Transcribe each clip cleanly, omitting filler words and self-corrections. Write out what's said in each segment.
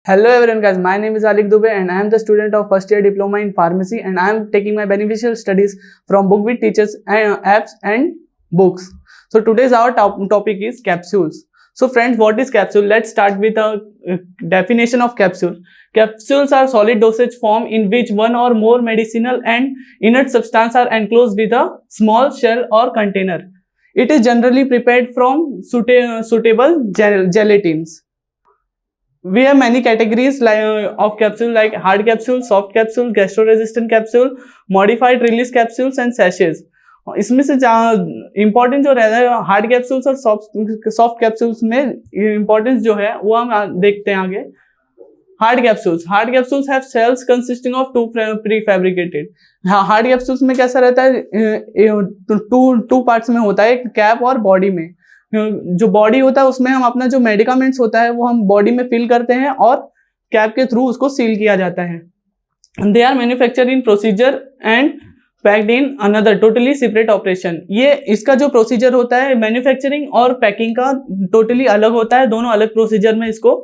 Hello everyone guys, my name is Alik Dubey and I am the student of first year diploma in pharmacy and I am taking my beneficial studies from book with teachers and apps and books. So today's our topic is capsules. So friends, what is capsule? Let's start with a definition of capsule. Capsules are solid dosage form in which one or more medicinal and inert substance are enclosed with a small shell or container. It is generally prepared from suitable gelatins. We have many categories of capsule like hard capsule, soft capsule, gastro-resistant capsule, modified release capsules and sachets. इसमें से important जो रहता है hard capsules और soft capsules में importance जो है वो हम देखते हैं आगे. Hard capsules have shells consisting of two prefabricated. Hard capsules में कैसा रहता है, टू पार्ट्स में होता है, कैप और बॉडी में. जो बॉडी होता है उसमें हम अपना जो मेडिकामेंट्स होता है वो हम बॉडी में फिल करते हैं और कैप के थ्रू उसको सील किया जाता है. They are manufacture in procedure and packed in another totally separate operation. ये इसका जो प्रोसीजर होता है मैन्युफैक्चरिंग और पैकिंग का टोटली अलग होता है. दोनों अलग प्रोसीजर में इसको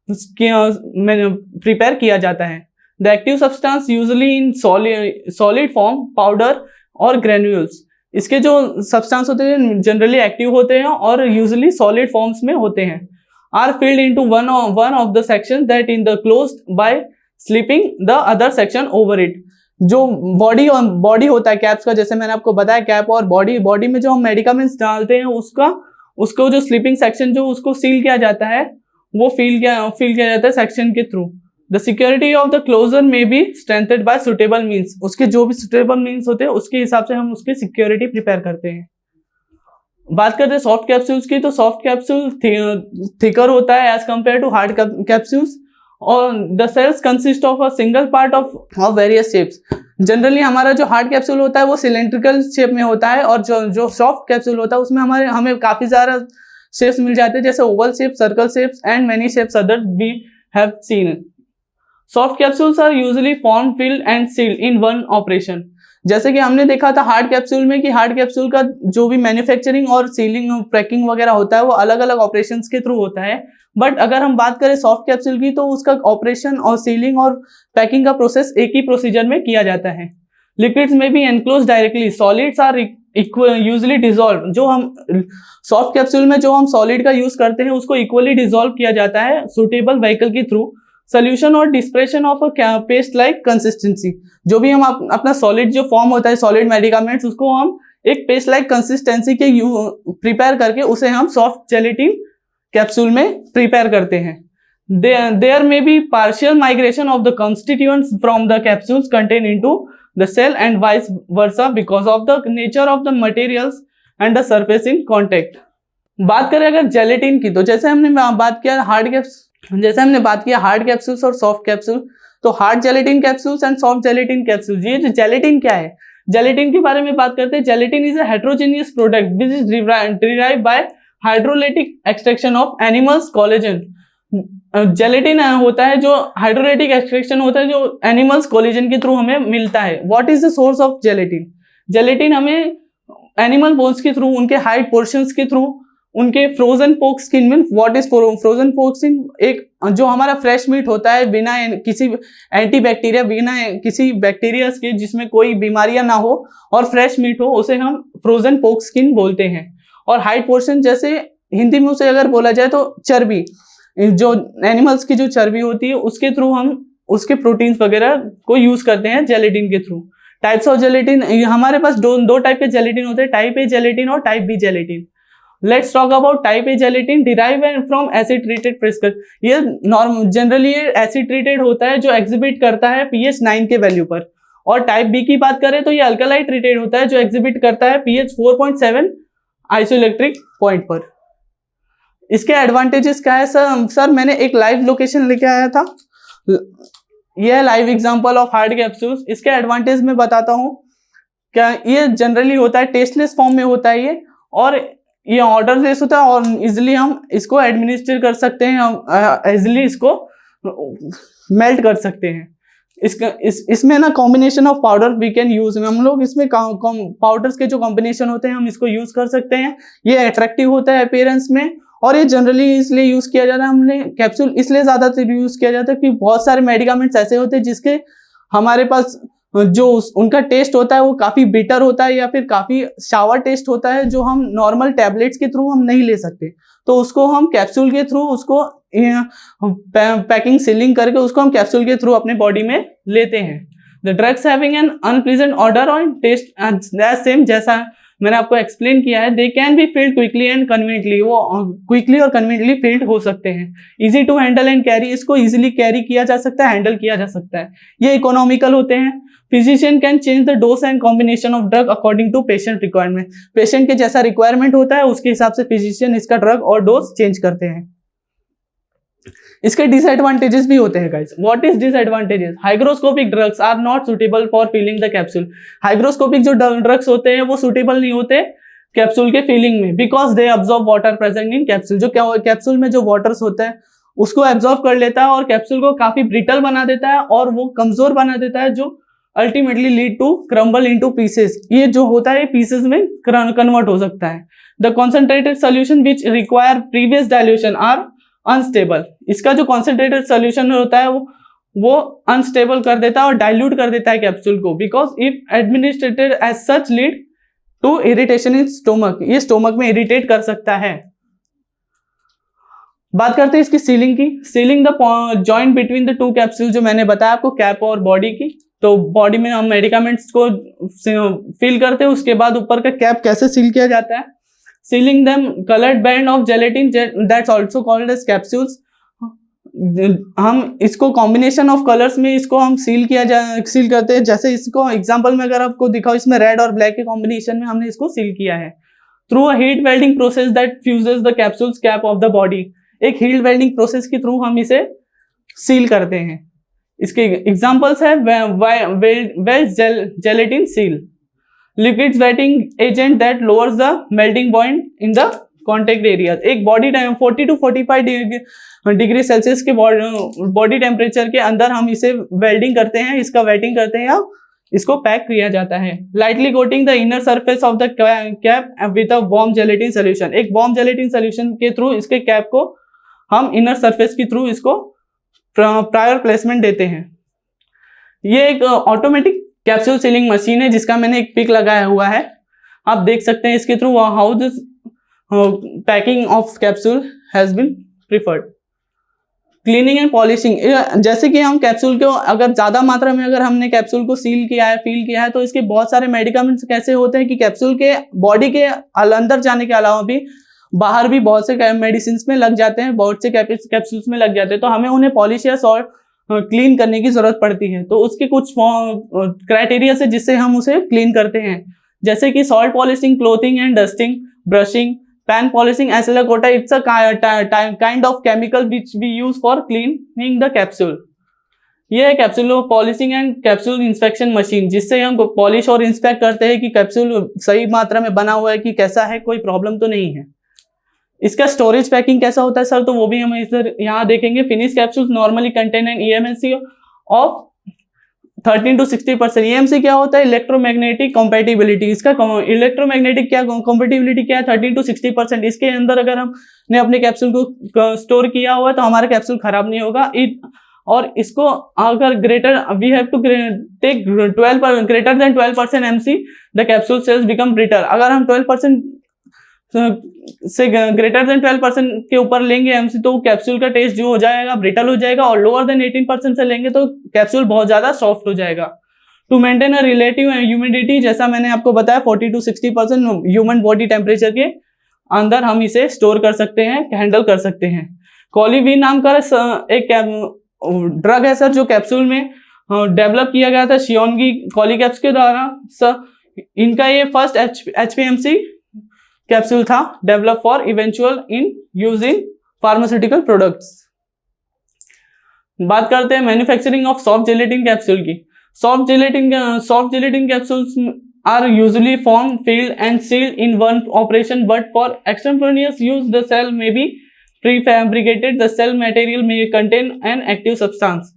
प्रिपेयर किया जाता है. The active substance usually in solid form, powder और ग्रेन्यूल्स. इसके जो सब्सटेंस होते हैं जनरली एक्टिव होते हैं और यूजुअली सॉलिड फॉर्म्स में होते हैं. Are filled into one of the section that in the closed by slipping the other section over it. जो बॉडी होता है कैप्स का, जैसे मैंने आपको बताया कैप और बॉडी में जो हम मेडिकामेंट्स डालते हैं उसको जो स्लीपिंग सेक्शन जो उसको सील किया जाता है वो फील किया जाता है सेक्शन के through. The security of the closure may be strengthened by suitable means. उसके जो भी सुटेबल मीन्स होते हैं उसके हिसाब से हम उसकी सिक्योरिटी प्रिपेयर करते हैं. बात करते हैं सॉफ्ट कैप्सूल्स की, तो सॉफ्ट कैप्सूल थिकर होता है as compared to hard capsules और the shells consist of a single part of various shapes. Generally हमारा जो हार्ड कैप्सूल होता है वो सिलेंड्रिकल शेप में होता है और जो सॉफ्ट कैप्सूल होता है उसमें हमें काफी सारा शेप्स मिल जाते हैं, जैसे oval shape, circle shapes and many shapes other we have seen. Soft capsules are usually form, filled and sealed in one operation. जैसे कि हमने देखा था हार्ड कैप्सूल में कि हार्ड कैप्सूल का जो भी मैन्युफैक्चरिंग और सीलिंग, पैकिंग वगैरह होता है वो अलग अलग ऑपरेशंस के थ्रू होता है. बट अगर हम बात करें सॉफ्ट कैप्सूल की तो उसका ऑपरेशन और सीलिंग और पैकिंग का प्रोसेस एक ही प्रोसीजर में किया जाता है. Liquids may be enclose directly, solids are usually dissolve. जो हम सॉफ्ट कैप्सूल में जो हम सॉलिड का यूज करते हैं उसको इक्वली डिजोल्व किया जाता है सुटेबल व्हीकल के थ्रू. सोल्यूशन और depression of a paste like consistency. जो भी हम अपना सॉलिड जो फॉर्म होता है सॉलिड मेडिकामेंट्स उसको हम एक पेस्ट लाइक कंसिस्टेंसी के प्रिपेयर करके उसे हम सॉफ्ट जेलेटिन कैप्सूल में प्रिपेयर करते हैं. There may be partial migration of the constituents from the capsules content into the shell and vice versa because of the nature of the materials and the surface in contact. बात करें अगर gelatin की, तो जैसे हमने बात किया hard capsules और सॉफ्ट कैप्सूल, तो hard gelatin capsules and soft gelatin capsules. ये जो जेलेटिन क्या है, जेलेटिन के बारे में बात करते हैं. Gelatin is a heterogeneous product which is derived by hydrolytic extraction of animals collagen. Gelatin होता है जो हाइड्रोलाइटिक एक्सट्रैक्शन होता है जो एनिमल्स कोलेजन के थ्रू हमें मिलता है. What is the source of gelatin? Gelatin हमें एनिमल बोन्स के थ्रू, उनके हाइड पोर्शंस के थ्रू, उनके फ्रोजन पोर्क स्किन में. What is frozen pork skin? एक जो हमारा फ्रेश मीट होता है बिना किसी एंटीबैक्टीरिया, बिना किसी बैक्टीरिया के, जिसमें कोई बीमारियां ना हो और फ्रेश मीट हो, उसे हम फ्रोजन पोर्क स्किन बोलते हैं. और हाइड पोर्शन जैसे हिंदी में उसे अगर बोला जाए तो चर्बी, जो एनिमल्स की जो चर्बी होती है उसके थ्रू हम उसके प्रोटीन्स वगैरह को यूज करते हैं जेलेटिन के थ्रू. टाइप्स ऑफ जेलेटिन, हमारे पास दो टाइप के जेलेटिन होते हैं, टाइप ए जेलेटिन और type B gelatin. Let's talk about type A gelatin derive from acid treated precursor. ये जनरली ये एसिड ट्रीटेड होता है जो एग्जिबिट करता है pH 9 के वैल्यू पर. और टाइप बी की बात करें तो ये अल्कलाइट ट्रीटेड होता है जो एग्जिबिट करता है pH 4.7 आइसोइलेक्ट्रिक पॉइंट पर. इसके एडवांटेजेस क्या है सर मैंने एक लाइव लोकेशन लेके आया था. यह है live example of hard capsules. इसके एडवांटेज में बताता हूँ. क्या ये जनरली होता है टेस्टलेस फॉर्म में होता है ये, और ये ऑर्डरलेस होता है और इजिली हम इसको एडमिनिस्टर कर सकते हैं, हम इजिली इसको मेल्ट कर सकते हैं. इसमें ना combination of powder we can use. हम लोग इसमें पाउडर्स के जो कॉम्बिनेशन होते हैं हम इसको यूज कर सकते हैं. ये अट्रैक्टिव होता है अपीयरेंस में और ये जनरली इसलिए यूज किया जाता है, हमने कैप्सूल इसलिए ज्यादातर यूज किया जाता है कि बहुत सारे मेडिकामेंट्स ऐसे होते हैं जिसके हमारे पास जो उनका टेस्ट होता है वो काफी बिटर होता है या फिर काफी शावर टेस्ट होता है, जो हम नॉर्मल टैबलेट्स के थ्रू हम नहीं ले सकते, तो उसको हम कैप्सूल के थ्रू उसको पैकिंग सीलिंग करके उसको हम कैप्सूल के थ्रू अपने बॉडी में लेते हैं। The drugs having an unpleasant order और टेस्ट सेम, जैसा मैंने आपको एक्सप्लेन किया है, they can be filled quickly and conveniently, वो क्विकली और कन्वीनियंटली फील्ड हो सकते हैं। Easy to handle and carry, इसको इजीली कैरी किया जा सकता है, हैंडल किया जा सकता है। ये इकोनॉमिकल होते हैं। Physician can change the dose and combination of drug according to patient requirement, patient के जैसा रिक्वायरमेंट होता है उसके हिसाब से फिजिशियन इसका ड्रग और डोज चेंज करते हैं। इसके डिसएडवांटेजेस भी होते हैं guys. What is disadvantages? Hygroscopic drugs are not suitable for filling the capsule. Hygroscopic जो ड्रग्स होते हैं वो सुटेबल नहीं होते कैप्सूल के फीलिंग में, because they absorb water present in capsule. जो कैप्सूल में जो वाटर्स होता है उसको एब्जॉर्ब कर लेता है और कैप्सूल को काफी ब्रिटल बना देता है और वो कमजोर बना देता है, जो ultimately lead to crumble into pieces. ये जो होता है पीसेस में कन्वर्ट हो सकता है। The concentrated solution which require previous dilution are unstable. इसका जो कॉन्सेंट्रेटेड सोल्यूशन होता है वो अनस्टेबल कर देता है और डाइल्यूट कर देता है कैप्सूल को, because if administered as such lead to irritation in stomach, ये स्टोमक में इरिटेट कर सकता है। बात करते हैं इसकी सीलिंग की। Sealing the joint between the two capsule, जो मैंने बताया आपको कैप और बॉडी की, तो बॉडी में हम मेडिकामेंट्स को फिल करते हैं, उसके बाद ऊपर का कैप कैसे सील किया जाता है। Sealing them coloured band of gelatin that's also called as capsules. हम इसको कॉम्बिनेशन ऑफ कलर्स में इसको हम सील करते हैं। जैसे इसको एग्जांपल में अगर आपको दिखाओ, इसमें रेड और ब्लैक के कॉम्बिनेशन में हमने इसको सील किया है through a heat welding process that fuses the capsules cap of the body. एक हीट वेल्डिंग प्रोसेस के थ्रू हम इसे सील करते हैं। इसके एग्जांपल्स है weld gelatin seal, liquid wetting agent that lowers the melting point in the contact area. एक body 40 to 45 degree Celsius के बॉडी टेम्परेचर के अंदर हम इसे वेल्डिंग करते हैं, इसका वेटिंग करते हैं या इसको पैक किया जाता है। Lightly coating the inner surface of the cap with a warm gelatin solution. एक वार्म जेलेटिन सोल्यूशन के थ्रू इसके कैप को हम इनर सरफेस के थ्रू इसको प्रायर प्लेसमेंट देते हैं। ये एक ऑटोमेटिक कैप्सूल सीलिंग मशीन है जिसका मैंने एक पिक लगाया हुआ है, आप देख सकते हैं इसके through how this packing of capsule has been preferred. Cleaning and polishing, जैसे कि हम कैप्सूल को अगर ज्यादा मात्रा में अगर हमने कैप्सूल को सील किया है, फील किया है, तो इसके बहुत सारे मेडिकामेंट्स कैसे होते हैं कि कैप्सूल के बॉडी के अंदर जाने के अलावा भी बाहर भी बहुत से मेडिसिन में लग जाते हैं, बहुत से कैप्सूल्स में लग जाते हैं, तो हमें उन्हें पॉलिश या सॉल्ट क्लीन करने की जरूरत पड़ती है। तो उसके कुछ क्राइटेरिया से जिससे हम उसे क्लीन करते हैं, जैसे कि salt polishing, clothing and dusting, brushing, pan polishing, एसिलाकोटा। It's a kind of chemical which we use for cleaning the capsule. ये है capsule polishing and capsule inspection machine, जिससे हम पॉलिश और इंस्पेक्ट करते हैं कि कैप्सूल सही मात्रा में बना हुआ है कि कैसा है, कोई प्रॉब्लम तो नहीं है। इसका स्टोरेज पैकिंग कैसा होता है सर, तो वो भी हम इधर यहाँ देखेंगे। Finish capsules normally contain an EMC of 13 to 60%। EMC क्या होता है? Electromagnetic compatibility. इसका इलेक्ट्रोमैग्नेटिक क्या कॉम्पेटिबिलिटी क्या है? 13 to 60%। इसके अंदर अगर हमने अपने कैप्सूल को स्टोर किया हुआ है तो हमारा कैप्सूल खराब नहीं होगा। और इसको अगर we have to take 12 greater than 12% MC the capsule shells become brittle. अगर हम 12% से ग्रेटर देन 12% के ऊपर लेंगे MC तो कैप्सूल का टेस्ट जो हो जाएगा ब्रिटल हो जाएगा, और लोअर देन 18% से लेंगे तो कैप्सूल बहुत ज्यादा सॉफ्ट हो जाएगा। To maintain a relative humidity, जैसा मैंने आपको बताया 40 to 60% ह्यूमन बॉडी टेम्परेचर के अंदर हम इसे स्टोर कर सकते हैं, हैंडल कर सकते हैं। कोलिवीन नाम का एक ड्रग है सर जो कैप्सूल में डेवलप किया गया था शियोनगी कॉलीकैप्स के द्वारा। सर इनका ये फर्स्ट HPMC कैप्सूल था, develop for eventual in use in pharmaceutical products. बात करते हैं manufacturing of soft gelatin capsule की। Soft gelatin capsules are usually form, filled and sealed in one operation, but for extemporaneous use the shell may be prefabricated. The shell material में contain an active substance.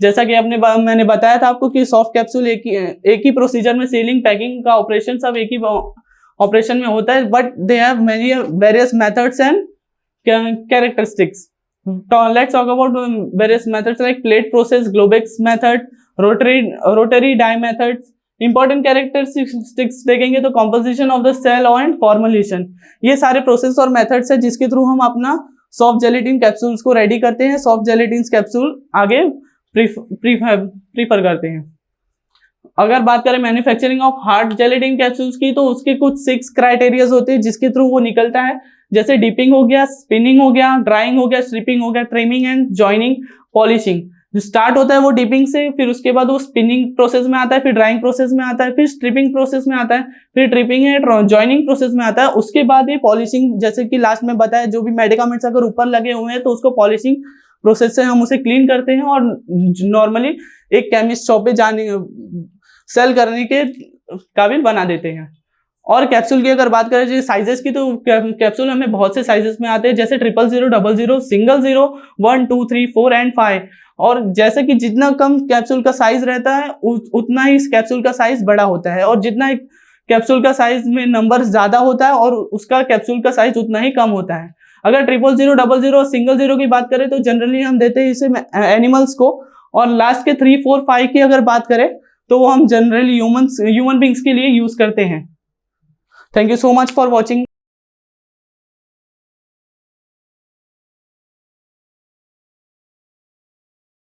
जैसा कि मैंने बताया था आपको कि soft capsule एक ही प्रोसीजर में सीलिंग पैकिंग का ऑपरेशन सब एक ही ऑपरेशन में होता है, but they have many various methods and characteristics. Let's talk about various methods like plate process, Globex method, rotary die methods. Important characteristics देखेंगे तो composition of the shell and formulation, ये सारे process और methods है जिसके through हम अपना soft gelatin capsules को रेडी करते हैं, सॉफ्ट जेलेटिन कैप्सूल आगे प्रीफर करते हैं। अगर बात करें manufacturing of hard gelatin capsules की तो उसके कुछ 6 क्राइटेरियाज होते हैं जिसके थ्रू वो निकलता है, जैसे डिपिंग हो गया, स्पिनिंग हो गया, ड्राइंग हो गया, स्ट्रिपिंग हो गया, ट्रिमिंग एंड जॉइनिंग, पॉलिशिंग। जो स्टार्ट होता है वो डिपिंग से, फिर उसके बाद वो स्पिनिंग प्रोसेस में आता है, फिर ड्राइंग प्रोसेस में आता है, फिर स्ट्रिपिंग प्रोसेस में आता है, फिर ट्रिपिंग एंड जॉइनिंग प्रोसेस में आता है, उसके बाद ये पॉलिशिंग, जैसे कि लास्ट में बताया, जो भी मेडिकामेंट्स अगर ऊपर लगे हुए हैं तो उसको पॉलिशिंग प्रोसेस से हम उसे क्लीन करते हैं और नॉर्मली एक केमिस्ट शॉप पे जाने सेल करने के काबिल बना देते हैं। और कैप्सूल की अगर बात करें साइजेस की तो कैप्सूल हमें बहुत से साइजेस में आते हैं, जैसे 000, 00, सिंगल 0, 1, 2, 3, 4 एंड 5। और जैसे कि जितना कम कैप्सूल का साइज रहता है उतना ही इस कैप्सूल का साइज बड़ा होता है, और जितना एक कैप्सूल का साइज में नंबर ज्यादा होता है और उसका कैप्सूल का साइज उतना ही कम होता है। अगर 000, 00 और सिंगल 0 की बात करें तो जनरली हम देते हैं इसे एनिमल्स को, और लास्ट के 3, 4, 5 की अगर बात करें तो वो हम जनरली ह्यूमन बींग्स के लिए यूज करते हैं। Thank you so much for watching.